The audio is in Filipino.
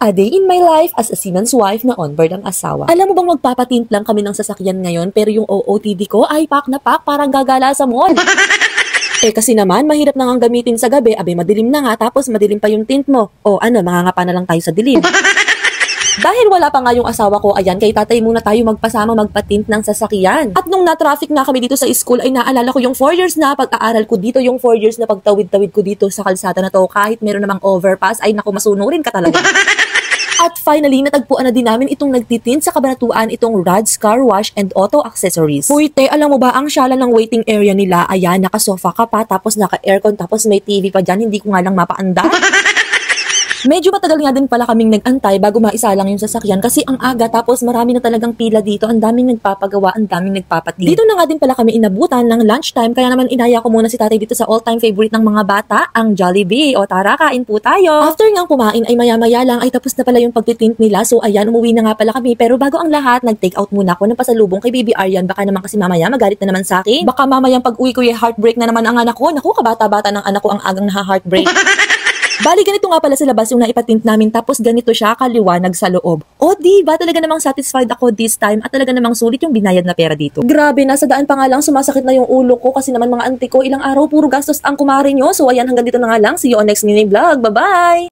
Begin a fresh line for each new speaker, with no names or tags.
A day in my life as a seaman's wife na onboard ang asawa. Alam mo bang magpapatint lang kami ng sasakyan ngayon pero yung OOTD ko ay pak na pak parang gagala sa mall. Kasi naman, mahirap na nga gamitin sa gabi, abe madilim na nga tapos madilim pa yung tint mo. O ano, mangangapa na lang tayo sa dilim. Dahil wala pa nga yung asawa ko, ayan, kay tatay muna tayo magpasama magpatint ng sasakyan. At nung na-traffic na kami dito sa school, ay naalala ko yung 4 years na pag-aaral ko dito, yung 4 years na pagtawid-tawid ko dito sa kalsada na to, kahit meron namang overpass, ay naku, masunurin ka talaga. At finally, natagpuan na din namin itong nagtitint sa Kabanatuan, itong Rod's Car Wash and Auto Accessories. Uy, te, alam mo ba, ang syala ng waiting area nila, ayan, naka-sofa ka pa, tapos naka-aircon, tapos may TV pa dyan, hindi ko nga lang mapaanda. Medyo matagal nga din pala kaming nag-antay bago maisa lang yung sasakyan kasi ang aga tapos marami na talagang pila dito, ang daming nagpapagawa, ang daming nagpapatin. Dito na nga din pala kami inabutan ng lunchtime kaya naman inaya ko muna si tatay dito sa all-time favorite ng mga bata, ang Jollibee. O tara, kain po tayo. After ngang kumain ay maya-maya lang ay tapos na pala yung pagtitint nila, so ayan, umuwi na nga pala kami. Pero bago ang lahat, nag-take out muna ako ng pasalubong kay Baby Aryan, baka naman kasi mamaya magalit na naman sa akin. Baka mamayang pag-uwi ko yung heartbreak na naman ang anak ko. Naku, kabata-bata ng anak ko ang agang na-heartbreak. Bali, ganito nga pala sa labas yung naipatint namin tapos ganito siya kaliwanag sa loob. O diba, talaga namang satisfied ako this time at talaga namang sulit yung binayad na pera dito. Grabe, nasa daan pa nga lang sumasakit na yung ulo ko kasi naman mga auntie ko ilang araw puro gastos ang kumari nyo. So ayan, hanggang dito na nga lang. See you on next mini vlog. Bye-bye!